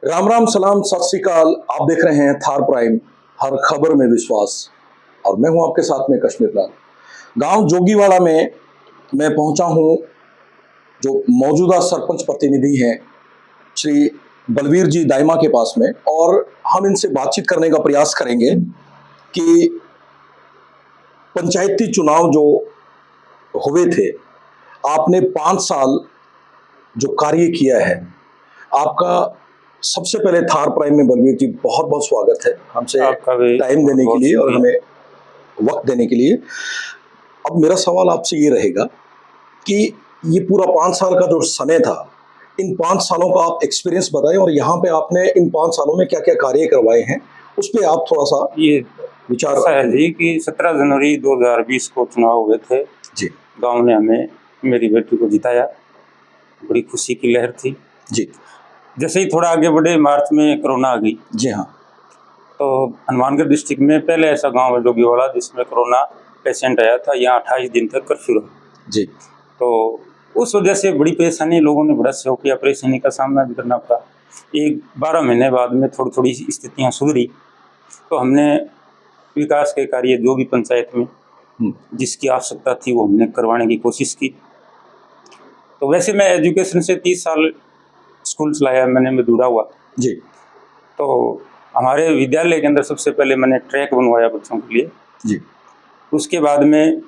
राम राम सलाम सत श्री अकाल। आप देख रहे हैं थार प्राइम, हर खबर में विश्वास। और मैं हूं आपके साथ में कश्मीर लाल। गांव जोगीवाड़ा में मैं पहुंचा हूं। जो मौजूदा सरपंच प्रतिनिधि हैं श्री बलवीर जी दाइमा के पास में, और हम इनसे बातचीत करने का प्रयास करेंगे कि पंचायती चुनाव जो हुए थे, आपने 5 साल जो कार्य किया है, आपका सबसे पहले थार प्राइम में बलवीर जी बहुत बहुत स्वागत है हमसे आपका भी टाइम देने के लिए और हमें वक्त देने के लिए। अब मेरा सवाल आपसे ये रहेगा कि ये पूरा 5 साल का जो समय था, इन 5 सालों का आप एक्सपीरियंस बताएं और यहाँ पे आपने इन 5 सालों में क्या क्या कार्य करवाए हैं, उस पर आप थोड़ा सा ये विचार ऐसा है जी कि 17 जनवरी 2020 को चुनाव हुए थे जी। गांव ने हमें, मेरी बेटी को जिताया। बड़ी खुशी की लहर थी जी। जैसे ही थोड़ा आगे बढ़े, मार्च में कोरोना आ गई। जी हाँ। तो हनुमानगढ़ डिस्ट्रिक्ट में पहले ऐसा गांव है जोगीवाड़ा जिसमें कोरोना पेशेंट आया था। यहाँ 28 दिन तक कर्फ्यू रहा जी। तो उस वजह से बड़ी परेशानी, लोगों ने बड़ा सहयोग किया, परेशानी का सामना भी करना पड़ा। 12 महीने बाद में थोड़ी थोड़ी स्थितियाँ सुधरी तो हमने विकास के कार्य जो भी पंचायत में जिसकी आवश्यकता थी वो हमने करवाने की कोशिश की। तो वैसे मैं एजुकेशन से 30 साल स्कूल चलाया, मैं जुड़ा हुआ जी। तो हमारे विद्यालय के अंदर सबसे पहले मैंने ट्रैक बनवाया बच्चों के लिए जी। उसके बाद में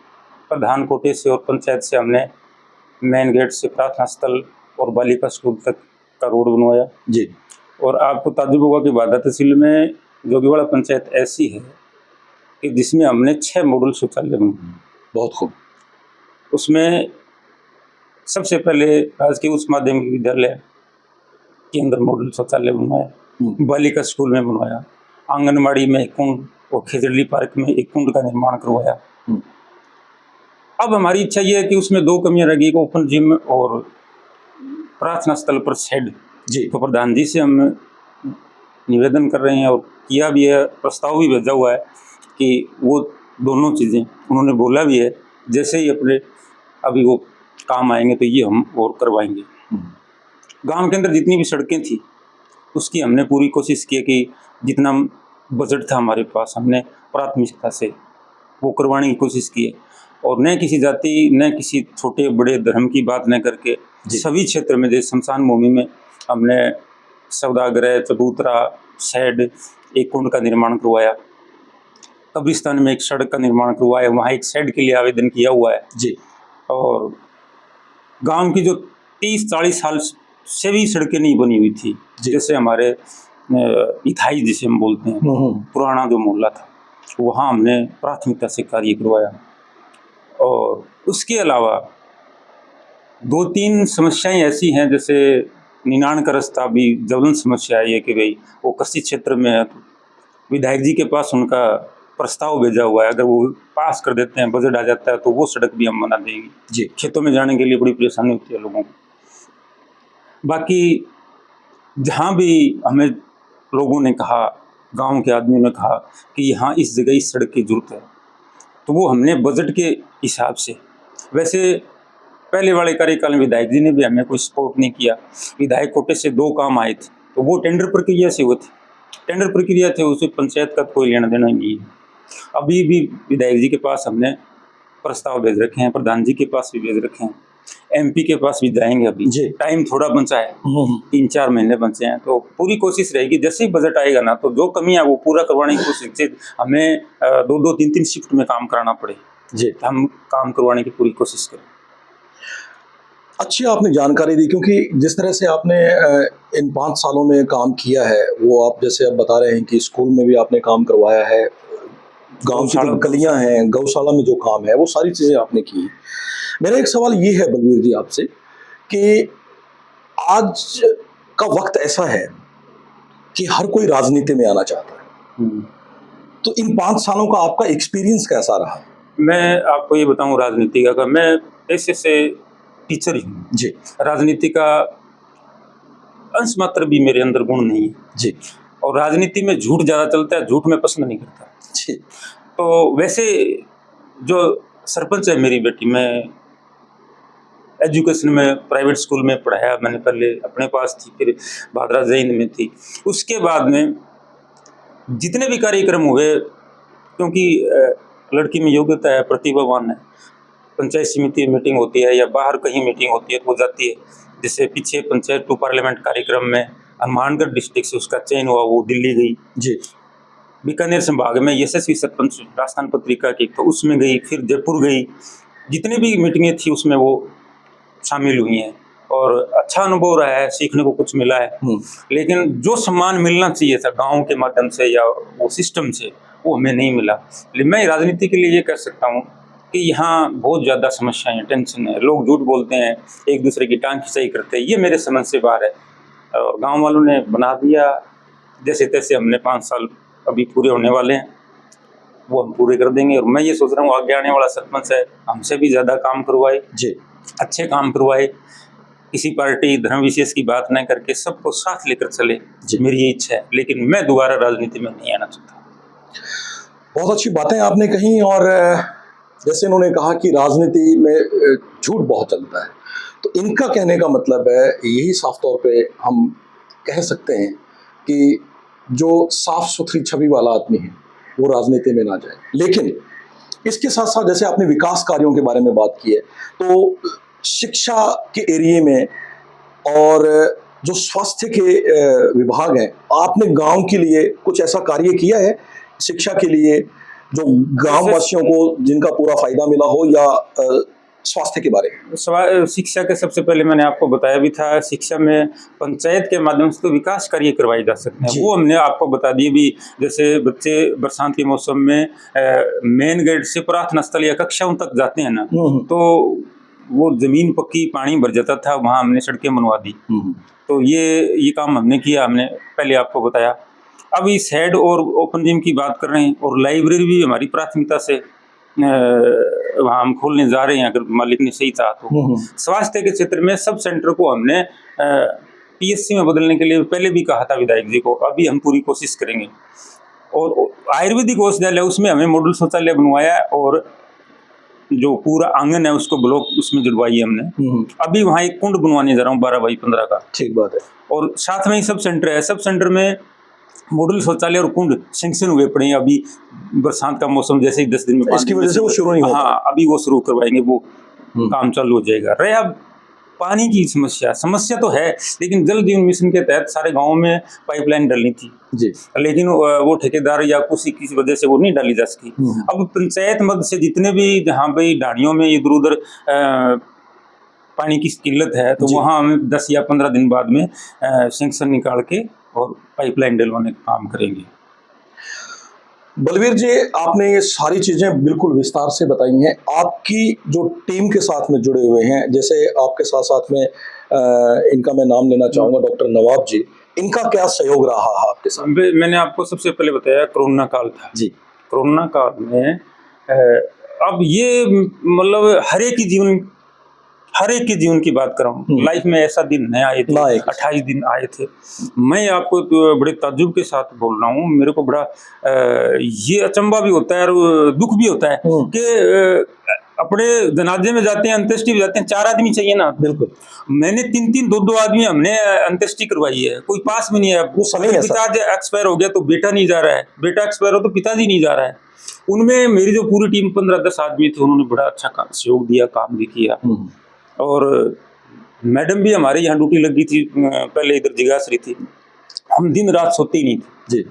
प्रधान कोटे से और पंचायत से हमने मेन गेट से प्रार्थना स्थल और बालिका स्कूल तक का रोड बनवाया जी। और आपको ताज्जुब होगा कि बाधा तहसील में जोगीवाड़ा पंचायत ऐसी है कि जिसमें हमने 6 मॉडल शौचालय बनवाए। बहुत खूब। उसमें सबसे पहले राजकीय उच्च माध्यमिक विद्यालय के अंदर मॉडल शौचालय बनवाया, बालिका स्कूल में बनवाया, आंगनबाड़ी में एक कुंड और खेजड़ली पार्क में एक कुंड का निर्माण करवाया। अब हमारी इच्छा ये है कि उसमें 2 कमियां रह गई, ओपन जिम और प्रार्थना स्थल पर शेड जी। तो प्रधान जी से हम निवेदन कर रहे हैं और किया भी है, प्रस्ताव भी भेजा हुआ है कि वो दोनों चीज़ें उन्होंने बोला भी है, जैसे ही अपने अभी वो काम आएंगे तो ये हम और करवाएंगे। गांव के अंदर जितनी भी सड़कें थी उसकी हमने पूरी कोशिश की कि जितना बजट था हमारे पास, हमने प्राथमिकता से वो करवाने की कोशिश की है और न किसी जाति न किसी छोटे बड़े धर्म की बात न करके सभी क्षेत्र में, जैसे शमशान भूमि में हमने सौदागृह, चबूतरा, शेड, एक कुंड का निर्माण करवाया, कब्रिस्तान में एक सड़क का निर्माण करवाया, वहाँ एक शेड के लिए आवेदन किया हुआ है जी। और गांव की जो 30-40 साल से भी सड़कें नहीं बनी हुई थी, जैसे हमारे इथाई जिसे हम बोलते हैं, पुराना जो मोहल्ला था, वहाँ हमने प्राथमिकता से कार्य करवाया। और उसके अलावा 2-3 समस्याएं ऐसी हैं, जैसे निनाण का रास्ता भी ज्वलन समस्या है ये कि भाई वो कृषि क्षेत्र में है, तो विधायक जी के पास उनका प्रस्ताव भेजा हुआ है, अगर वो पास कर देते हैं, बजट आ जाता है तो वो सड़क भी हम बना देंगे जी। खेतों में जाने के लिए बड़ी परेशानी होती है लोगों को। बाकी जहाँ भी हमें लोगों ने कहा, गांव के आदमियों ने कहा कि यहाँ इस जगह इस सड़क की जरूरत है, तो वो हमने बजट के हिसाब से, वैसे पहले वाले कार्यकाल में विधायक जी ने भी हमें कोई सपोर्ट नहीं किया। विधायक कोटे से 2 काम आए थे तो वो टेंडर प्रक्रिया से हुए थे, टेंडर प्रक्रिया थे, उसे पंचायत का कोई लेना देना नहीं है। अभी भी विधायक जी के पास हमने प्रस्ताव भेज रखे हैं, प्रधान जी के पास भी भेज रखे हैं, MP के पास भी जाएंगे। अभी टाइम थोड़ा बचा है, 3-4 महीने बचे हैं, तो पूरी कोशिश रहेगी जैसे ही बजट आएगा ना, तो जो कमियां वो पूरा करवाने की कोशिश, हमें 2-2, 3-3 शिफ्ट में काम कराना पड़े जी, हम काम करवाने की पूरी कोशिश करें। अच्छी आपने जानकारी दी, क्योंकि जिस तरह से आपने इन 5 सालों में काम किया है, वो आप जैसे अब बता रहे हैं कि स्कूल में भी आपने काम करवाया है, गांव की जो गलियां हैं, गौशाला में जो काम है, वो सारी चीज़ें आपने की। मेरा एक सवाल ये है बलवीर जी आपसे कि आज का वक्त ऐसा है कि हर कोई राजनीति में आना चाहता है, तो इन 5 सालों का आपका एक्सपीरियंस कैसा रहा? मैं आपको ये बताऊं, राजनीति का मैं ऐसे से टीचर ही हूँ जी, राजनीति का अंश मात्र भी मेरे अंदर गुण नहीं है जी। और राजनीति में झूठ ज़्यादा चलता है, झूठ मैं पसंद नहीं करता जी। तो वैसे जो सरपंच है मेरी बेटी, मैं एजुकेशन में प्राइवेट स्कूल में पढ़ाया मैंने, पहले अपने पास थी, फिर भादरा जैन में थी। उसके बाद में जितने भी कार्यक्रम हुए, क्योंकि लड़की में योग्यता है, प्रतिभावान है, पंचायत समिति मीटिंग होती है या बाहर कहीं मीटिंग होती है तो वो जाती है। जैसे पीछे पंचायत टू पार्लियामेंट कार्यक्रम में हनुमानगढ़ डिस्ट्रिक्ट से उसका चयन हुआ, वो दिल्ली गई। जी। बीकानेर संभाग में यशस्वी सरपंच राजस्थान पत्रिका की, तो उसमें गई, फिर जयपुर गई। जितने भी मीटिंगें थी उसमें वो शामिल हुई हैं और अच्छा अनुभव रहा है, सीखने को कुछ मिला है। लेकिन जो सम्मान मिलना चाहिए था गांव के माध्यम से या वो सिस्टम से, वो हमें नहीं मिला। लेकिन मैं राजनीति के लिए ये कह सकता हूँ कि यहाँ बहुत ज़्यादा समस्याएं हैं, टेंशन है, लोग झूठ बोलते हैं, एक दूसरे की टांग खिंचाई करते हैं, ये मेरे समझ से बाहर है। और गाँव वालों ने बना दिया जैसे तैसे। हमने 5 साल अभी पूरे होने वाले हैं, वो हम पूरे कर देंगे। और मैं ये सोच रहा हूँ आगे आने वाला सरपंच है, हमसे भी ज़्यादा काम करवाए जी। अच्छे काम करवाए, किसी पार्टी धर्म विशेष की बात न करके सबको साथ लेकर चले। मेरी ये इच्छा है, लेकिन मैं दोबारा राजनीति में नहीं आना चाहता। बहुत अच्छी बातें आपने कही। और जैसे इन्होंने कहा कि राजनीति में झूठ बहुत चलता है, तो इनका कहने का मतलब है यही साफ तौर पे हम कह सकते हैं कि जो साफ सुथरी छवि वाला आदमी है वो राजनीति में ना जाए। लेकिन इसके साथ साथ जैसे आपने विकास कार्यों के बारे में बात की है, तो शिक्षा के एरिया में और जो स्वास्थ्य के विभाग हैं, आपने गांव के लिए कुछ ऐसा कार्य किया है शिक्षा के लिए जो गांव वासियों को जिनका पूरा फायदा मिला हो, या स्वास्थ्य के बारे में? शिक्षा के सबसे पहले मैंने आपको बताया भी था, शिक्षा में पंचायत के माध्यम से तो विकास कार्य करवाए जा सकते हैं, वो हमने आपको बता दिए भी। जैसे बच्चे बरसात के मौसम में मेन गेट से प्रार्थना स्थल या कक्षाओं तक जाते हैं ना, तो वो जमीन पक्की, पानी भर जाता था, वहाँ हमने सड़कें बनवा दी। तो ये काम हमने किया, हमने पहले आपको बताया। अब इस हेड और ओपन जिम की बात कर रहे हैं, और लाइब्रेरी भी हमारी प्राथमिकता से वहाँ हम खोलने जा रहे हैं, अगर मालिक ने सही चाहा तो। स्वास्थ्य के क्षेत्र में सब सेंटर को हमने पीएससी में बदलने के लिए पहले भी कहा था विधायक जी को, अभी हम पूरी कोशिश करेंगे। और आयुर्वेदिक औषधालय, उसमें हमें मॉडल शौचालय बनवाया, और जो पूरा आंगन है उसको ब्लॉक उसमें जुड़वाई हमने। अभी वहाँ एक कुंड बनवाने जा रहा हूँ 12x15 का। ठीक बात है। और साथ में ही सब सेंटर है, सब सेंटर में मॉडल शौचालय और कुंड सैंक्शन हुए पड़े हैं। अभी बरसात का मौसम जैसे ही 10 दिन में, इसकी वजह से वो शुरू नहीं होता। हाँ, अभी वो शुरू करवाएंगे, वो काम चालू हो जाएगा। रहे अब पानी की समस्या तो है, लेकिन जल जीवन मिशन के तहत सारे गाँव में पाइपलाइन डालनी थी जी, लेकिन वो ठेकेदार या किसी वजह से वो नहीं डाली जा सकी। अब पंचायत मद से जितने भी, जहाँ भाई ढाणियों में इधर उधर पानी की किल्लत है, तो वहाँ हम 10 या 15 दिन बाद में सैंक्शन निकाल के और पाइपलाइन डलवाने का काम करेंगे। बलवीर जी, आपने ये सारी चीज़ें बिल्कुल विस्तार से बताई हैं। आपकी जो टीम के साथ में जुड़े हुए हैं, जैसे आपके साथ साथ में इनका मैं नाम लेना चाहूँगा, डॉक्टर नवाब जी, इनका क्या सहयोग रहा है आपके साथ? मैंने आपको सबसे पहले बताया कोरोना काल था जी। कोरोना काल में अब ये मतलब हर एक के जीवन की बात कर रहा हूँ। लाइफ में ऐसा दिन नहीं आए थे, 28 दिन आए थे। मैं आपको तो बड़े ताज्जुब के साथ बोल रहा हूँ, मेरे को बड़ा ये अचंभा भी होता है और दुख भी होता है कि अपने जनाजे में जाते हैं, अंत्येष्टि में जाते हैं, 4 आदमी चाहिए ना। बिल्कुल। मैंने 3-3 2-2 आदमी हमने अंत्येष्टि करवाई है, कोई पास में नहीं है। वो समय है, पिता एक्सपायर हो गया तो बेटा नहीं जा रहा है, बेटा एक्सपायर हो तो पिताजी नहीं जा रहा है। उनमें मेरी जो पूरी टीम 15-10 आदमी थे, उन्होंने बड़ा अच्छा सहयोग दिया, काम भी किया। और मैडम भी हमारे यहाँ ड्यूटी लगी थी, पहले इधर जिगासरी थी। हम दिन रात सोते ही नहीं थे जी।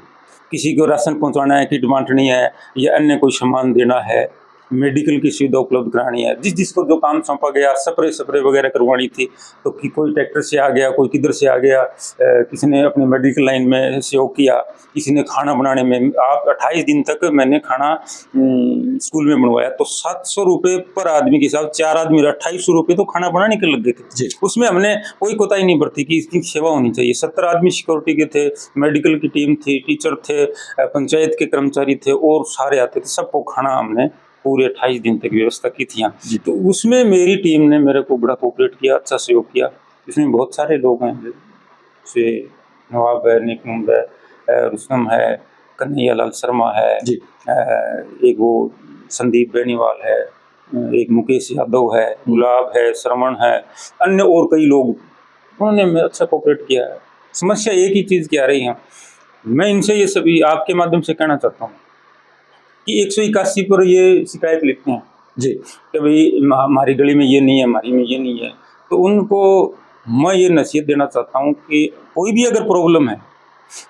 किसी को राशन पहुँचाना है, किट बांटनी है, या अन्य कोई सामान देना है, मेडिकल की सुविधा उपलब्ध करानी है, जिसको जो काम सौंपा गया, स्प्रे वगैरह करवानी थी, तो कोई ट्रैक्टर से आ गया, कोई किधर से आ गया, किसी ने अपने मेडिकल लाइन में सहयोग किया, किसी ने खाना बनाने में। आप 28 दिन तक मैंने खाना स्कूल में बनवाया, तो 700 रुपये पर आदमी के हिसाब, 4 आदमी 2800 रुपये तो खाना बनाने के लग गए थे। उसमें हमने कोई कोताही नहीं बरती कि इसकी सेवा होनी चाहिए। 70 आदमी सिक्योरिटी के थे, मेडिकल की टीम थी, टीचर थे, पंचायत के कर्मचारी थे, और सारे आते थे। सबको खाना हमने पूरे 28 दिन तक व्यवस्था की थी यहाँ। तो उसमें मेरी टीम ने मेरे को बड़ा कोऑपरेट किया, अच्छा सहयोग किया। इसमें बहुत सारे लोग हैं, जैसे नवाब है, निकुंब है, रुस्तम है, कन्हैया लाल शर्मा है, एक वो संदीप बेनीवाल है, एक मुकेश यादव है, गुलाब है, श्रवण है, अन्य और कई लोग, उन्होंने मेरा अच्छा कोऑपरेट किया है। समस्या एक ही चीज़ की आ रही है, मैं इनसे ये सभी आपके माध्यम से कहना चाहता हूँ कि 181 पर ये शिकायत लिखते हैं जी कि भाई हमारी गली में ये नहीं है, हमारी में ये नहीं है, तो उनको मैं ये नसीहत देना चाहता हूँ कि कोई भी अगर प्रॉब्लम है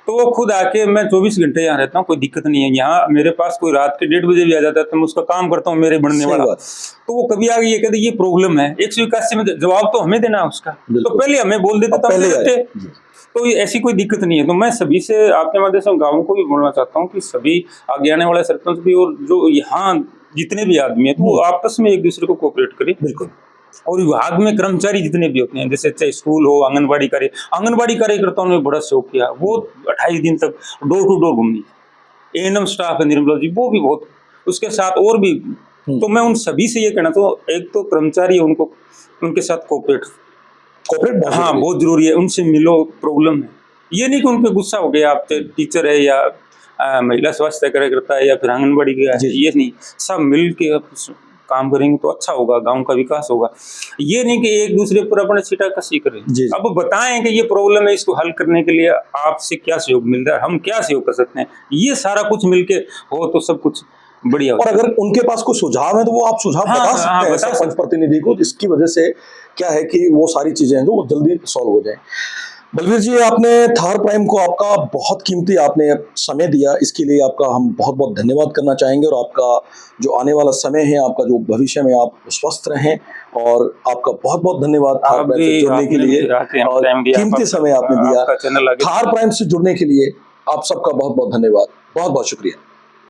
तो वो खुद आके, मैं 24 घंटे यहाँ रहता हूँ, कोई दिक्कत नहीं है। यहाँ मेरे पास कोई रात के 1:30 बजे भी आ जाता है तो मैं उसका काम करता हूँ, मेरे बनने सही वाला, बात। तो वो कभी आगे ये कहते ये प्रॉब्लम है, 181 में जवाब तो हमें देना है उसका, तो बिल्कुल। पहले हमें बोल देते अब तो हम पहले दे आए। देते। जी। तो ये ऐसी कोई दिक्कत नहीं है। तो मैं सभी से आपके माध्यम से गाँव को भी बोलना चाहता हूँ कि सभी आगे आने वाले सरपंच भी और जो यहाँ जितने भी आदमी हैं तो वो आपस में एक दूसरे को कोऑपरेट करें। बिल्कुल। और विभाग में कर्मचारी जितने भी होते हैं, जैसे चाहे स्कूल हो, आंगनबाड़ी कार्यकर्ताओं ने बड़ा शौक किया, वो 28 दिन तक डोर टू डोर घूमी। एएनएम स्टाफ है निर्मला जी, वो भी बहुत, उसके साथ और भी। तो मैं उन सभी से ये कहना चाहता हूँ, एक तो कर्मचारी है, उनको उनके साथ कोऑपरेट बहुत हाँ जरूरी है। बहुत जरूरी है, उनसे मिलो, प्रॉब्लम है, ये नहीं कि उन पे गुस्सा हो गया, आप टीचर है या महिला स्वास्थ्य कार्यकर्ता है या फिर आंगनबाड़ी का जी, है, जी। ये नहीं, सब मिल के आप काम करेंगे तो अच्छा होगा, गांव का विकास होगा। ये नहीं कि एक दूसरे पर अपने छींटाकशी करें। जी। अब बताएं कि ये प्रॉब्लम है, इसको हल करने के लिए आपसे क्या सहयोग मिल रहा है, हम क्या सहयोग कर सकते हैं, ये सारा कुछ मिलके हो तो सब कुछ बढ़िया और होता है। अगर उनके पास कोई सुझाव है तो वो आप सुझाव हाँ, बता हाँ, सकते हैं बता सरपंच सकते प्रतिनिधि को, जिसकी वजह से क्या है कि वो सारी चीजें हैं जो वो जल्दी सॉल्व हो जाए। बलवीर जी, आपने थार प्राइम को आपका बहुत कीमती आपने समय दिया, इसके लिए आपका हम बहुत बहुत धन्यवाद करना चाहेंगे। और आपका जो आने वाला समय है, आपका जो भविष्य में आप स्वस्थ रहें, और आपका बहुत बहुत धन्यवाद थार आप प्राइम से भी जुड़ने के आपने लिए, भी आके हमें और टाइम दिया, कीमती समय आपने दिया। आपका चैनल आगे थार प्राइम से जुड़ने के लिए आप सबका बहुत बहुत धन्यवाद, बहुत बहुत शुक्रिया।